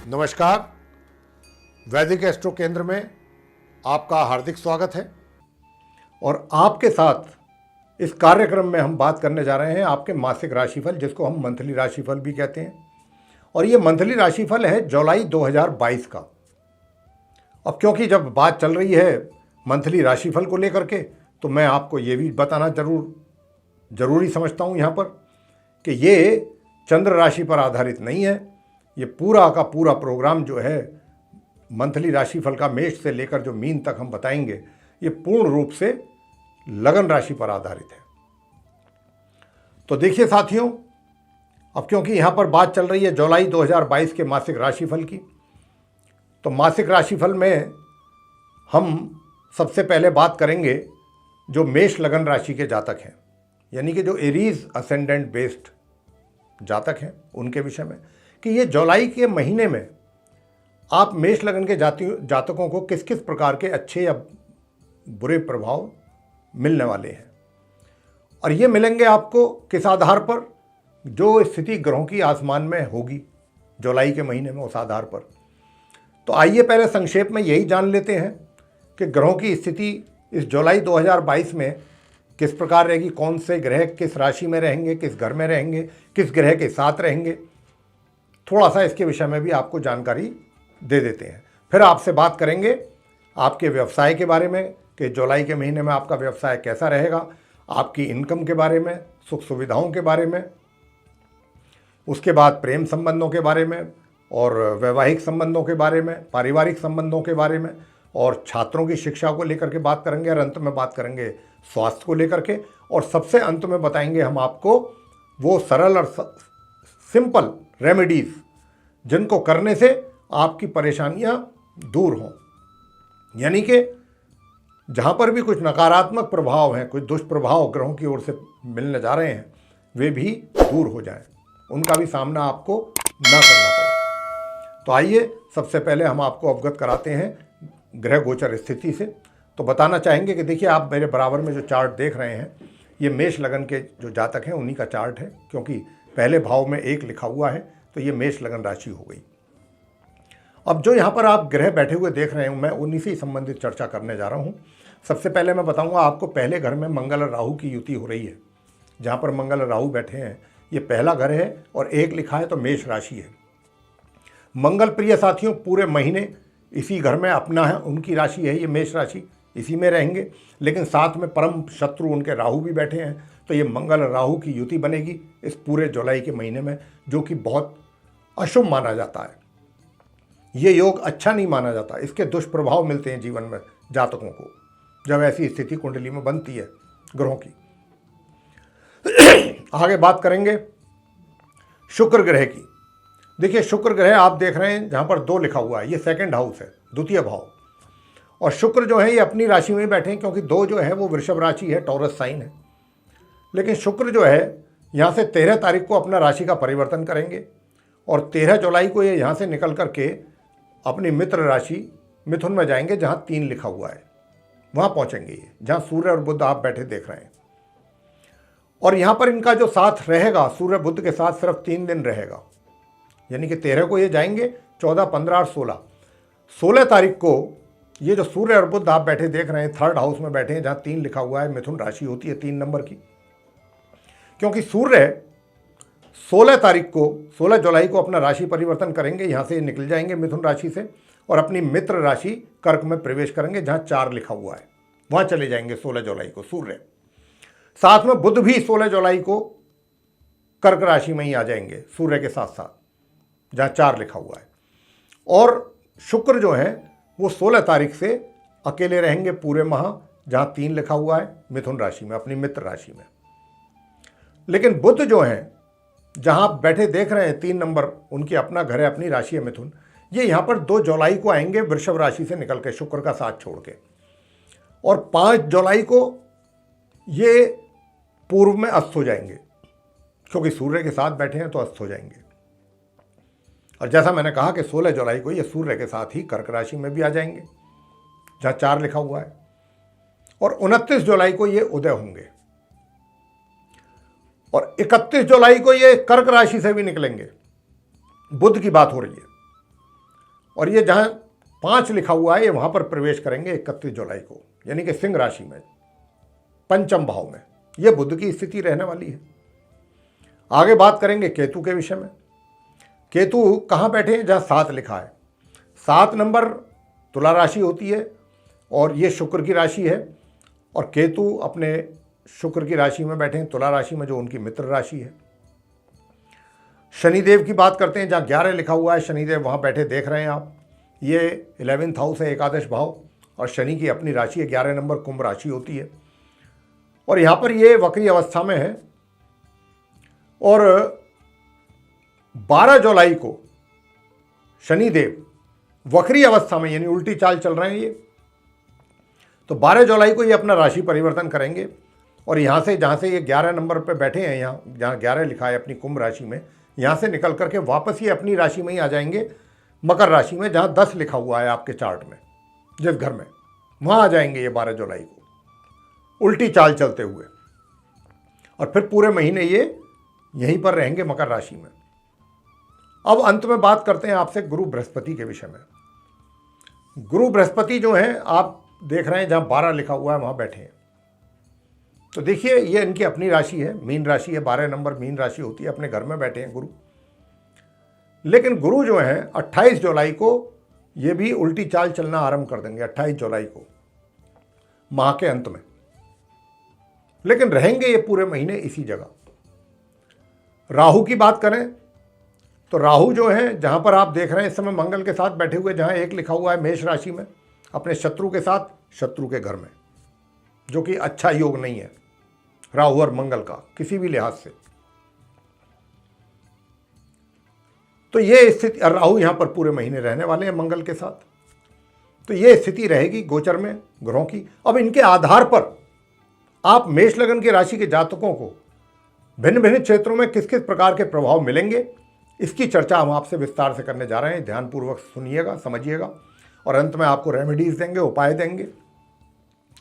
नमस्कार। वैदिक एस्ट्रो केंद्र में आपका हार्दिक स्वागत है और आपके साथ इस कार्यक्रम में हम बात करने जा रहे हैं आपके मासिक राशिफल, जिसको हम मंथली राशिफल भी कहते हैं। और ये मंथली राशिफल है जुलाई 2022 का। अब क्योंकि जब बात चल रही है मंथली राशिफल को लेकर के, तो मैं आपको ये भी बताना ज़रूरी समझता हूँ यहाँ पर कि ये चंद्र राशि पर आधारित नहीं है। ये पूरा का पूरा प्रोग्राम जो है मंथली राशिफल का मेष से लेकर जो मीन तक हम बताएंगे, ये पूर्ण रूप से लगन राशि पर आधारित है। तो देखिए साथियों, अब क्योंकि यहाँ पर बात चल रही है जुलाई 2022 के मासिक राशिफल की, तो मासिक राशिफल में हम सबसे पहले बात करेंगे जो मेष लगन राशि के जातक हैं, यानी कि जो एरीज असेंडेंट बेस्ड जातक हैं, उनके विषय में कि ये जुलाई के महीने में आप मेष लगन के जातकों को किस किस प्रकार के अच्छे या बुरे प्रभाव मिलने वाले हैं। और ये मिलेंगे आपको किस आधार पर, जो स्थिति ग्रहों की आसमान में होगी जुलाई के महीने में, उस आधार पर। तो आइए पहले संक्षेप में यही जान लेते हैं कि ग्रहों की स्थिति इस जुलाई 2022 में किस प्रकार रहेगी, कौन से ग्रह किस राशि में रहेंगे, किस घर में रहेंगे, किस ग्रह के साथ रहेंगे। थोड़ा सा इसके विषय में भी आपको जानकारी दे देते हैं। फिर आपसे बात करेंगे आपके व्यवसाय के बारे में कि जुलाई के महीने में आपका व्यवसाय कैसा रहेगा, आपकी इनकम के बारे में, सुख सुविधाओं के बारे में, उसके बाद प्रेम संबंधों के बारे में और वैवाहिक संबंधों के बारे में, पारिवारिक संबंधों के बारे में, और छात्रों की शिक्षा को लेकर के बात करेंगे। और अंत में बात करेंगे स्वास्थ्य को लेकर के, और सबसे अंत में बताएंगे हम आपको वो सरल और सिंपल रेमेडीज जिनको करने से आपकी परेशानियां दूर हों, यानी कि जहां पर भी कुछ नकारात्मक प्रभाव हैं, कुछ दुष्प्रभाव ग्रहों की ओर से मिलने जा रहे हैं, वे भी दूर हो जाएं, उनका भी सामना आपको ना करना पड़े। तो आइए सबसे पहले हम आपको अवगत कराते हैं ग्रह गोचर स्थिति से। तो बताना चाहेंगे कि देखिए, आप मेरे बराबर में जो चार्ट देख रहे हैं, ये मेष लगन के जो जातक हैं उन्हीं का चार्ट है, क्योंकि पहले भाव में 1 लिखा हुआ है, तो ये मेष लगन राशि हो गई। अब जो यहाँ पर आप ग्रह बैठे हुए देख रहे हैं, मैं उन्हीं से संबंधित चर्चा करने जा रहा हूँ। सबसे पहले मैं बताऊँगा आपको, पहले घर में मंगल और राहु की युति हो रही है। जहाँ पर मंगल और राहु बैठे हैं, ये पहला घर है और 1 लिखा है, तो मेष राशि है। मंगल प्रिय साथियों पूरे महीने इसी घर में अपना है, उनकी राशि है ये मेष राशि, इसी में रहेंगे। लेकिन साथ में परम शत्रु उनके राहु भी बैठे हैं, तो ये मंगल और राहु की युति बनेगी इस पूरे जुलाई के महीने में, जो कि बहुत अशुभ माना जाता है। ये योग अच्छा नहीं माना जाता, इसके दुष्प्रभाव मिलते हैं जीवन में जातकों को जब ऐसी स्थिति कुंडली में बनती है ग्रहों की। आगे बात करेंगे शुक्र ग्रह की। देखिए, शुक्र ग्रह आप देख रहे हैं जहाँ पर 2 लिखा हुआ है, ये सेकंड हाउस है, द्वितीय भाव। और शुक्र जो है ये अपनी राशि में बैठे हैं, क्योंकि 2 जो है वो वृषभ राशि है, टॉरस साइन है। लेकिन शुक्र जो है यहाँ से 13 तारीख को अपना राशि का परिवर्तन करेंगे और 13 जुलाई को ये यहाँ से निकल करके अपनी मित्र राशि मिथुन में जाएंगे, जहाँ 3 लिखा हुआ है, वहाँ पहुँचेंगे ये, जहाँ सूर्य और बुध आप बैठे देख रहे हैं। और यहाँ पर इनका जो साथ रहेगा सूर्य बुध के साथ सिर्फ 3 दिन रहेगा, यानी कि 13 को ये जाएंगे, 14, 15 और 16 तारीख को ये जो सूर्य और बुध आप बैठे देख रहे हैं, थर्ड हाउस में बैठे हैं, जहाँ 3 लिखा हुआ है, मिथुन राशि होती है 3 नंबर की। क्योंकि सूर्य 16 तारीख को, 16 जुलाई को अपना राशि परिवर्तन करेंगे, यहाँ से निकल जाएंगे मिथुन राशि से और अपनी मित्र राशि कर्क में प्रवेश करेंगे, जहाँ 4 लिखा हुआ है, वहाँ चले जाएंगे 16 जुलाई को सूर्य। साथ में बुध भी 16 जुलाई को कर्क राशि में ही आ जाएंगे सूर्य के साथ साथ, जहाँ 4 लिखा हुआ है। और शुक्र जो है वो 16 तारीख से अकेले रहेंगे पूरे माह, जहाँ 3 लिखा हुआ है, मिथुन राशि में, अपनी मित्र राशि में। लेकिन बुध जो है, जहाँ आप बैठे देख रहे हैं 3 नंबर, उनकी अपना घर है, अपनी राशि है मिथुन, ये यहाँ पर 2 जुलाई को आएंगे वृषभ राशि से निकल के, शुक्र का साथ छोड़ के। और 5 जुलाई को ये पूर्व में अस्त हो जाएंगे, क्योंकि सूर्य के साथ बैठे हैं तो अस्त हो जाएंगे। और जैसा मैंने कहा कि 16 जुलाई को ये सूर्य के साथ ही कर्क राशि में भी आ जाएंगे, जहाँ 4 लिखा हुआ है। और 29 जुलाई को ये उदय होंगे और 31 जुलाई को ये कर्क राशि से भी निकलेंगे। बुध की बात हो रही है। और ये जहाँ 5 लिखा हुआ है ये वहाँ पर प्रवेश करेंगे 31 जुलाई को, यानी कि सिंह राशि में, पंचम भाव में। ये बुध की स्थिति रहने वाली है। आगे बात करेंगे केतु के विषय में। केतु कहाँ बैठे हैं? जहाँ 7 लिखा है। 7 नंबर तुला राशि होती है और ये शुक्र की राशि है, और केतु अपने शुक्र की राशि में बैठे हैं, तुला राशि में, जो उनकी मित्र राशि है। शनिदेव की बात करते हैं, जहाँ 11 लिखा हुआ है शनिदेव वहाँ बैठे देख रहे हैं आप। ये 11th हाउस है, एकादश भाव, और शनि की अपनी राशि है 11 नंबर कुंभ राशि होती है, और यहाँ पर ये वक्री अवस्था में है। और 12 जुलाई को शनिदेव वक्री अवस्था में, यानी उल्टी चाल चल रहे हैं ये, तो 12 जुलाई को ये अपना राशि परिवर्तन करेंगे, और यहाँ से जहाँ से ये 11 नंबर पे बैठे हैं, यहाँ जहाँ 11 लिखा है अपनी कुंभ राशि में, यहाँ से निकल करके वापस ये अपनी राशि में ही आ जाएंगे, मकर राशि में, जहाँ 10 लिखा हुआ है आपके चार्ट में, जिस घर में, वहाँ आ जाएंगे ये 12 जुलाई को उल्टी चाल चलते हुए, और फिर पूरे महीने ये यहीं पर रहेंगे मकर राशि में। अब अंत में बात करते हैं आपसे गुरु बृहस्पति के विषय में। गुरु बृहस्पति जो हैं, आप देख रहे हैं जहाँ 12 लिखा हुआ है वहाँ बैठे हैं। तो देखिए ये इनकी अपनी राशि है, मीन राशि है, 12 नंबर मीन राशि होती है, अपने घर में बैठे हैं गुरु। लेकिन गुरु जो है 28 जुलाई को ये भी उल्टी चाल चलना आरंभ कर देंगे, 28 जुलाई को, माह के अंत में। लेकिन रहेंगे ये पूरे महीने इसी जगह। राहु की बात करें तो राहु जो है, जहां पर आप देख रहे हैं इस समय मंगल के साथ बैठे हुए, जहां 1 लिखा हुआ है मेष राशि में, अपने शत्रु के साथ, शत्रु के घर में, जो कि अच्छा योग नहीं है राहु और मंगल का किसी भी लिहाज से। तो ये स्थिति, राहु यहां पर पूरे महीने रहने वाले हैं मंगल के साथ, तो ये स्थिति रहेगी गोचर में ग्रहों की। अब इनके आधार पर आप मेष लगन की राशि के जातकों को भिन्न भिन्न क्षेत्रों में किस किस प्रकार के प्रभाव मिलेंगे, इसकी चर्चा हम आपसे विस्तार से करने जा रहे हैं। ध्यानपूर्वक सुनिएगा, समझिएगा, और अंत में आपको रेमेडीज देंगे, उपाय देंगे,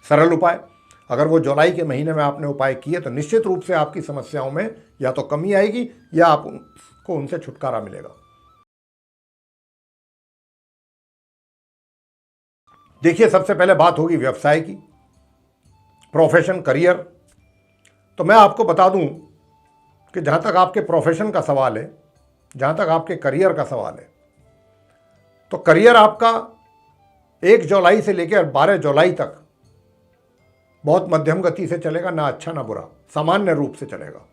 सरल उपाय। अगर वो जुलाई के महीने में आपने उपाय किए तो निश्चित रूप से आपकी समस्याओं में या तो कमी आएगी या आपको उनसे छुटकारा मिलेगा। देखिए, सबसे पहले बात होगी व्यवसाय की, प्रोफेशन, करियर। तो मैं आपको बता दूं कि जहां तक आपके प्रोफेशन का सवाल है, जहां तक आपके करियर का सवाल है, तो करियर आपका 1 जुलाई से लेकर 12 जुलाई तक बहुत मध्यम गति से चलेगा, ना अच्छा ना बुरा, सामान्य रूप से चलेगा।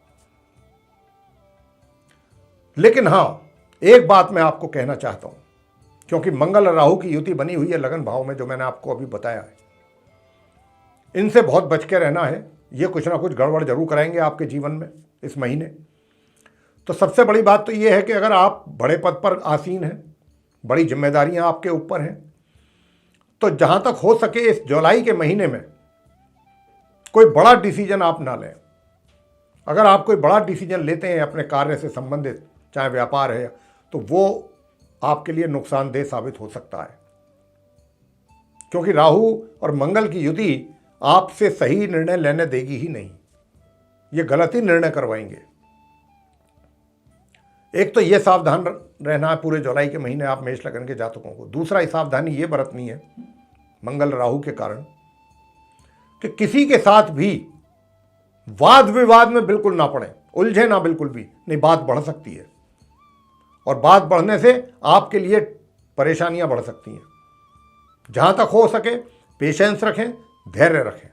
लेकिन हां, एक बात मैं आपको कहना चाहता हूं, क्योंकि मंगल और राहु की युति बनी हुई है लगन भाव में, जो मैंने आपको अभी बताया है, इनसे बहुत बच के रहना है। ये कुछ ना कुछ गड़बड़ जरूर कराएंगे आपके जीवन में इस महीने। तो सबसे बड़ी बात तो ये है कि अगर आप बड़े पद पर आसीन हैं, बड़ी जिम्मेदारियां आपके ऊपर हैं, तो जहां तक हो सके इस जुलाई के महीने में कोई बड़ा डिसीजन आप ना लें। अगर आप कोई बड़ा डिसीजन लेते हैं अपने कार्य से संबंधित, चाहे व्यापार है, तो वो आपके लिए नुकसानदेह साबित हो सकता है, क्योंकि राहु और मंगल की युति आपसे सही निर्णय लेने देगी ही नहीं, ये गलत ही निर्णय करवाएंगे। एक तो ये सावधान रहना है पूरे जुलाई के महीने आप मेष लगन के जातकों को। दूसरा सावधानी ये बरतनी है मंगल राहु के कारण कि किसी के साथ भी वाद विवाद में बिल्कुल ना पड़े, उलझे ना बिल्कुल भी, नहीं बात बढ़ सकती है, और बात बढ़ने से आपके लिए परेशानियां बढ़ सकती हैं। जहां तक हो सके पेशेंस रखें, धैर्य रखें।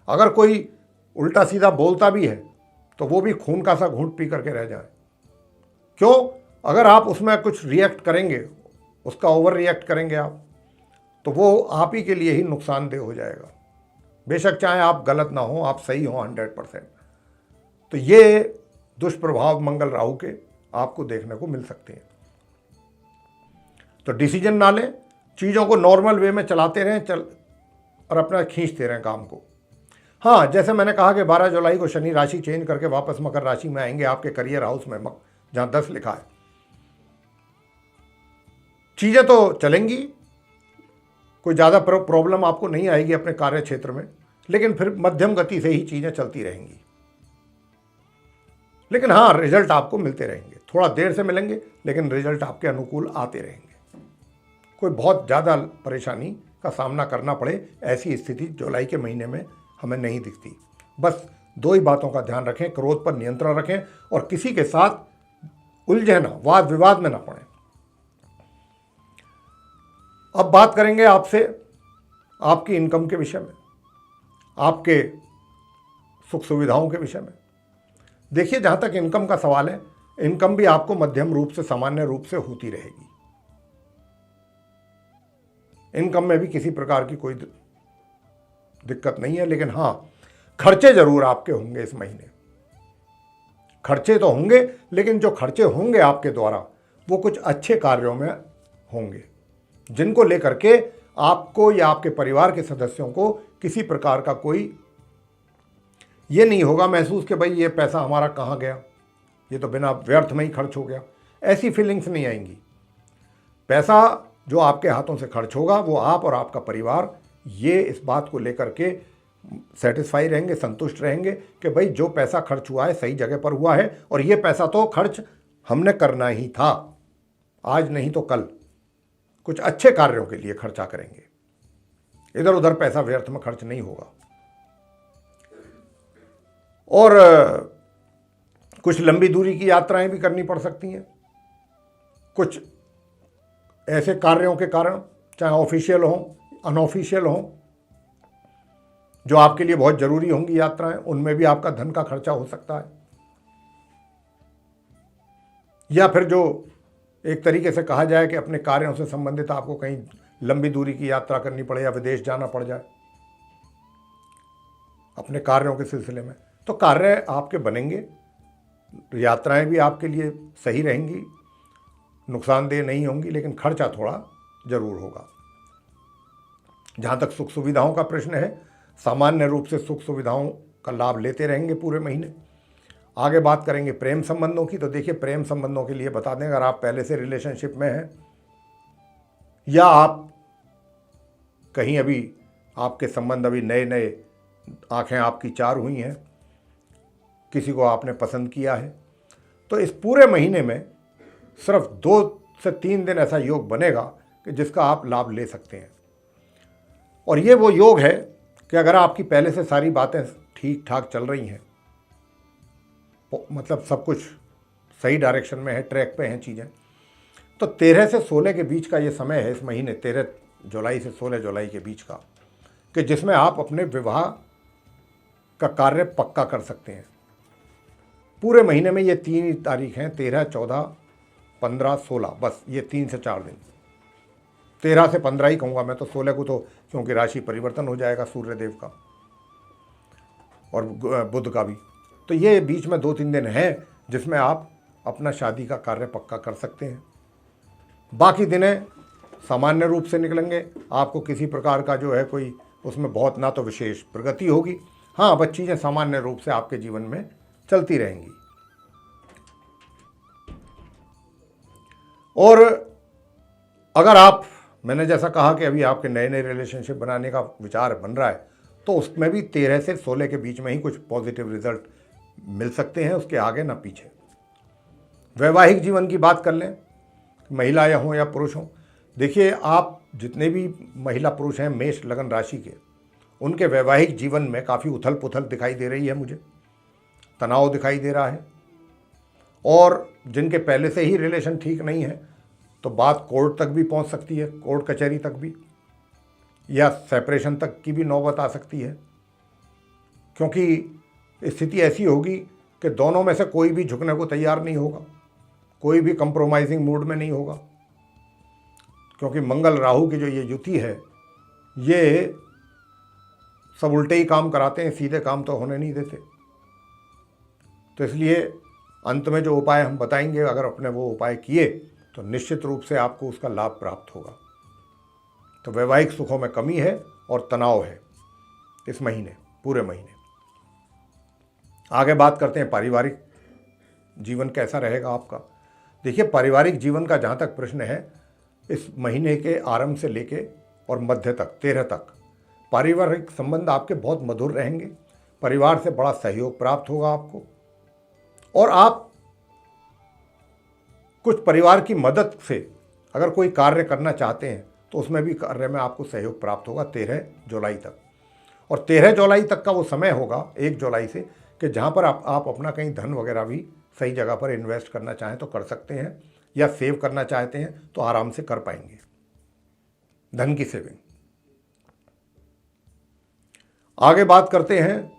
अगर कोई उल्टा सीधा बोलता भी है तो वो भी खून का सा घूंट पी करके रह जाए। क्यों? अगर आप उसमें कुछ रिएक्ट करेंगे, उसका ओवर रिएक्ट करेंगे आप, तो वो आप ही के लिए ही नुकसानदेह हो जाएगा। बेशक चाहे आप गलत ना हो, आप सही हो 100%। तो ये दुष्प्रभाव मंगल राहु के आपको देखने को मिल सकते हैं। तो डिसीजन ना लें, चीज़ों को नॉर्मल वे में चलाते रहें, और अपना खींचते रहें काम को। हाँ, जैसे मैंने कहा कि 12 जुलाई को शनि राशि चेंज करके वापस मकर राशि में आएंगे आपके करियर हाउस में, जहां 10 लिखा है। चीज़ें तो चलेंगी, कोई ज़्यादा प्रॉब्लम आपको नहीं आएगी अपने कार्य क्षेत्र में, लेकिन फिर मध्यम गति से ही चीज़ें चलती रहेंगी। लेकिन हाँ, रिजल्ट आपको मिलते रहेंगे, थोड़ा देर से मिलेंगे, लेकिन रिजल्ट आपके अनुकूल आते रहेंगे। कोई बहुत ज़्यादा परेशानी का सामना करना पड़े, ऐसी स्थिति जुलाई के महीने में हमें नहीं दिखती। बस दो ही बातों का ध्यान रखें, क्रोध पर नियंत्रण रखें और किसी के साथ उलझे ना, वाद विवाद में ना पड़े। अब बात करेंगे आपसे आपकी इनकम के विषय में, आपके सुख सुविधाओं के विषय में। देखिए, जहां तक इनकम का सवाल है, इनकम भी आपको मध्यम रूप से, सामान्य रूप से होती रहेगी। इनकम में भी किसी प्रकार की कोई दिक्कत नहीं है, लेकिन हाँ, खर्चे जरूर आपके होंगे इस महीने। खर्चे तो होंगे, लेकिन जो खर्चे होंगे आपके द्वारा वो कुछ अच्छे कार्यों में होंगे, जिनको लेकर के आपको या आपके परिवार के सदस्यों को किसी प्रकार का कोई ये नहीं होगा महसूस कि भाई ये पैसा हमारा कहाँ गया, ये तो बिना व्यर्थ में ही खर्च हो गया। ऐसी फीलिंग्स नहीं आएंगी। पैसा जो आपके हाथों से खर्च होगा वो आप और आपका परिवार ये इस बात को लेकर के सेटिस्फाई रहेंगे, संतुष्ट रहेंगे कि भाई जो पैसा खर्च हुआ है सही जगह पर हुआ है और ये पैसा तो खर्च हमने करना ही था, आज नहीं तो कल कुछ अच्छे कार्यों के लिए खर्चा करेंगे। इधर उधर पैसा व्यर्थ में खर्च नहीं होगा। और कुछ लंबी दूरी की यात्राएं भी करनी पड़ सकती हैं, कुछ ऐसे कार्यों के कारण, चाहे ऑफिशियल हों अनऑफिशियल हों, जो आपके लिए बहुत जरूरी होंगी यात्राएं, उनमें भी आपका धन का खर्चा हो सकता है। या फिर जो एक तरीके से कहा जाए कि अपने कार्यों से संबंधित आपको कहीं लंबी दूरी की यात्रा करनी पड़े या विदेश जाना पड़ जाए अपने कार्यों के सिलसिले में, तो कार्य आपके बनेंगे, यात्राएं भी आपके लिए सही रहेंगी, नुकसानदेह नहीं होंगी, लेकिन खर्चा थोड़ा जरूर होगा। जहाँ तक सुख सुविधाओं का प्रश्न है, सामान्य रूप से सुख सुविधाओं का लाभ लेते रहेंगे पूरे महीने। आगे बात करेंगे प्रेम संबंधों की। तो देखिए, प्रेम संबंधों के लिए बता दें, अगर आप पहले से रिलेशनशिप में हैं या आप कहीं अभी आपके संबंध अभी नए नए, आंखें आपकी चार हुई हैं, किसी को आपने पसंद किया है, तो इस पूरे महीने में सिर्फ 2 से 3 दिन ऐसा योग बनेगा कि जिसका आप लाभ ले सकते हैं। और ये वो योग है कि अगर आपकी पहले से सारी बातें ठीक ठाक चल रही हैं, मतलब सब कुछ सही डायरेक्शन में है, ट्रैक पे हैं चीज़ें, तो 13 से 16 के बीच का ये समय है इस महीने, 13 जुलाई से 16 जुलाई के बीच का, कि जिसमें आप अपने विवाह का कार्य पक्का कर सकते हैं। पूरे महीने में ये 3 तारीख हैं, 13, 14, 15, 16, बस ये 3 से 4 दिन। 13 से 15 ही कहूँगा मैं तो, 16 को तो क्योंकि राशि परिवर्तन हो जाएगा सूर्यदेव का और बुध का भी, तो ये बीच में 2-3 दिन हैं जिसमें आप अपना शादी का कार्य पक्का कर सकते हैं। बाकी दिनें सामान्य रूप से निकलेंगे, आपको किसी प्रकार का जो है कोई उसमें बहुत ना तो विशेष प्रगति होगी, हाँ बस चीज़ें सामान्य रूप से आपके जीवन में चलती रहेंगी। और अगर आप, मैंने जैसा कहा कि अभी आपके नए नए रिलेशनशिप बनाने का विचार बन रहा है, तो उसमें भी 13 से 16 के बीच में ही कुछ पॉजिटिव रिजल्ट मिल सकते हैं, उसके आगे ना पीछे। वैवाहिक जीवन की बात कर लें, महिला या हों या पुरुष हों, देखिए आप जितने भी महिला पुरुष हैं मेष लगन राशि के, उनके वैवाहिक जीवन में काफ़ी उथल पुथल दिखाई दे रही है, मुझे तनाव दिखाई दे रहा है। और जिनके पहले से ही रिलेशन ठीक नहीं है, तो बात कोर्ट तक भी पहुंच सकती है, कोर्ट कचहरी तक भी, या सेपरेशन तक की भी नौबत आ सकती है, क्योंकि स्थिति ऐसी होगी कि दोनों में से कोई भी झुकने को तैयार नहीं होगा, कोई भी कंप्रोमाइजिंग मूड में नहीं होगा, क्योंकि मंगल राहु की जो ये युति है, ये सब उल्टे ही काम कराते हैं, सीधे काम तो होने नहीं देते। तो इसलिए अंत में जो उपाय हम बताएंगे, अगर अपने वो उपाय किए तो निश्चित रूप से आपको उसका लाभ प्राप्त होगा। तो वैवाहिक सुखों में कमी है और तनाव है इस महीने, पूरे महीने। आगे बात करते हैं पारिवारिक जीवन कैसा रहेगा आपका। देखिए, पारिवारिक जीवन का जहाँ तक प्रश्न है, इस महीने के आरंभ से लेके और मध्य तक, 13 तक, पारिवारिक संबंध आपके बहुत मधुर रहेंगे। परिवार से बड़ा सहयोग प्राप्त होगा आपको, और आप कुछ परिवार की मदद से अगर कोई कार्य करना चाहते हैं तो उसमें भी कार्य में आपको सहयोग प्राप्त होगा 13 जुलाई तक। और 13 जुलाई तक का वो समय होगा 1 जुलाई से कि जहाँ पर आप अपना कहीं धन वगैरह भी सही जगह पर इन्वेस्ट करना चाहें तो कर सकते हैं, या सेव करना चाहते हैं तो आराम से कर पाएंगे धन की सेविंग। आगे बात करते हैं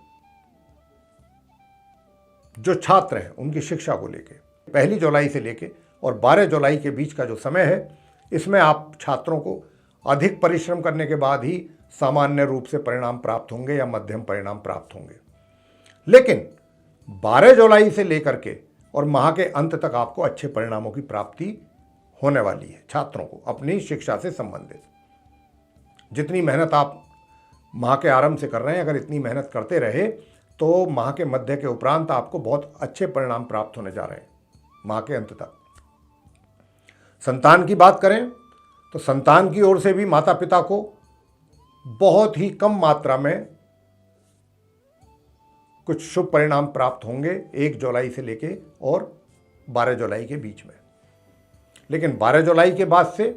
जो छात्र हैं उनकी शिक्षा को लेके। 1 जुलाई से लेके और 12 जुलाई के बीच का जो समय है, इसमें आप छात्रों को अधिक परिश्रम करने के बाद ही सामान्य रूप से परिणाम प्राप्त होंगे या मध्यम परिणाम प्राप्त होंगे। लेकिन 12 जुलाई से लेकर के और माह के अंत तक आपको अच्छे परिणामों की प्राप्ति होने वाली है छात्रों को अपनी शिक्षा से संबंधित। जितनी मेहनत आप माह के आरंभ से कर रहे हैं, अगर इतनी मेहनत करते रहे तो माह के मध्य के उपरांत आपको बहुत अच्छे परिणाम प्राप्त होने जा रहे हैं माह के अंत तक। संतान की बात करें तो संतान की ओर से भी माता पिता को बहुत ही कम मात्रा में कुछ शुभ परिणाम प्राप्त होंगे 1 जुलाई से लेके और 12 जुलाई के बीच में। लेकिन 12 जुलाई के बाद से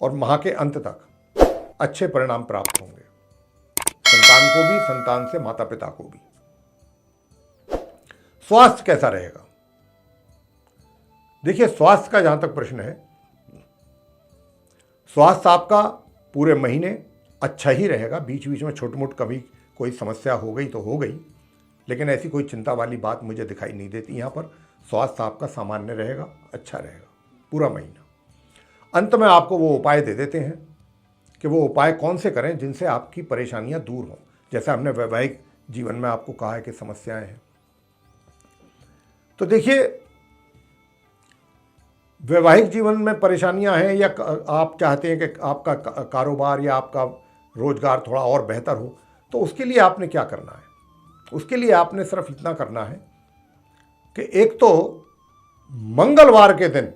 और माह के अंत तक अच्छे परिणाम प्राप्त होंगे संतान को भी, संतान से माता पिता को भी। स्वास्थ्य कैसा रहेगा? देखिए, स्वास्थ्य का जहां तक प्रश्न है, स्वास्थ्य आपका पूरे महीने अच्छा ही रहेगा। बीच बीच में छोट मोट कभी कोई समस्या हो गई तो हो गई, लेकिन ऐसी कोई चिंता वाली बात मुझे दिखाई नहीं देती। यहाँ पर स्वास्थ्य आपका सामान्य रहेगा, अच्छा रहेगा पूरा महीना। अंत में आपको वो उपाय दे देते हैं कि वो उपाय कौन से करें जिनसे आपकी परेशानियां दूर हों। जैसे हमने वैवाहिक जीवन में आपको कहा है कि समस्याएं हैं, तो देखिए, वैवाहिक जीवन में परेशानियां हैं या आप चाहते हैं कि आपका कारोबार या आपका रोजगार थोड़ा और बेहतर हो, तो उसके लिए आपने क्या करना है? उसके लिए आपने सिर्फ इतना करना है कि एक तो मंगलवार के दिन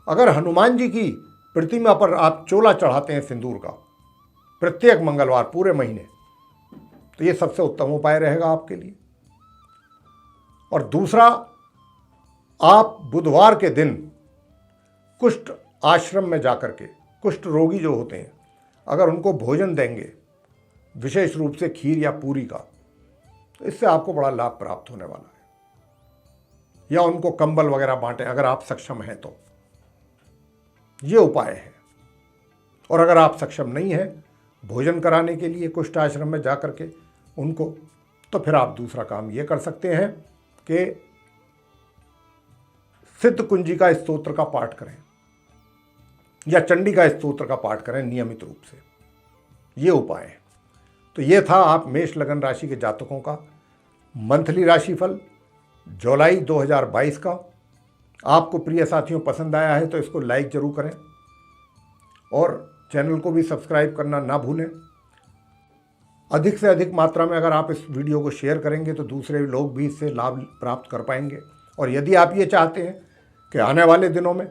अगर हनुमान जी की प्रतिमा पर आप चोला चढ़ाते हैं सिंदूर का प्रत्येक मंगलवार पूरे महीने, तो ये सबसे उत्तम उपाय रहेगा आपके लिए। और दूसरा, आप बुधवार के दिन कुष्ठ आश्रम में जाकर के कुष्ठ रोगी जो होते हैं, अगर उनको भोजन देंगे विशेष रूप से खीर या पूरी का, तो इससे आपको बड़ा लाभ प्राप्त होने वाला है। या उनको कंबल वगैरह बांटें अगर आप सक्षम हैं तो, ये उपाय है। और अगर आप सक्षम नहीं हैं भोजन कराने के लिए कुष्ठ आश्रम में जाकर के उनको, तो फिर आप दूसरा काम ये कर सकते हैं कि सिद्ध कुंजी का स्तोत्र का पाठ करें या चंडी का स्तोत्र का पाठ करें नियमित रूप से। ये उपाय है। तो ये था आप मेष लगन राशि के जातकों का मंथली राशिफल जुलाई 2022 का। आपको प्रिय साथियों पसंद आया है तो इसको लाइक जरूर करें और चैनल को भी सब्सक्राइब करना ना भूलें। अधिक से अधिक मात्रा में अगर आप इस वीडियो को शेयर करेंगे तो दूसरे लोग भी इससे लाभ प्राप्त कर पाएंगे। और यदि आप ये चाहते हैं कि आने वाले दिनों में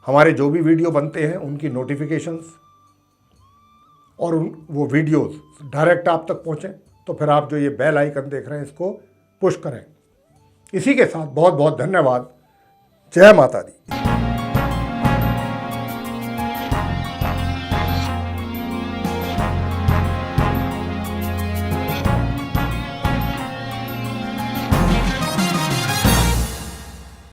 हमारे जो भी वीडियो बनते हैं उनकी नोटिफिकेशंस और वो वीडियोस डायरेक्ट आप तक पहुँचें, तो फिर आप जो ये बेल आइकन देख रहे हैं इसको पुश करें। इसी के साथ बहुत बहुत धन्यवाद। जय माता दी।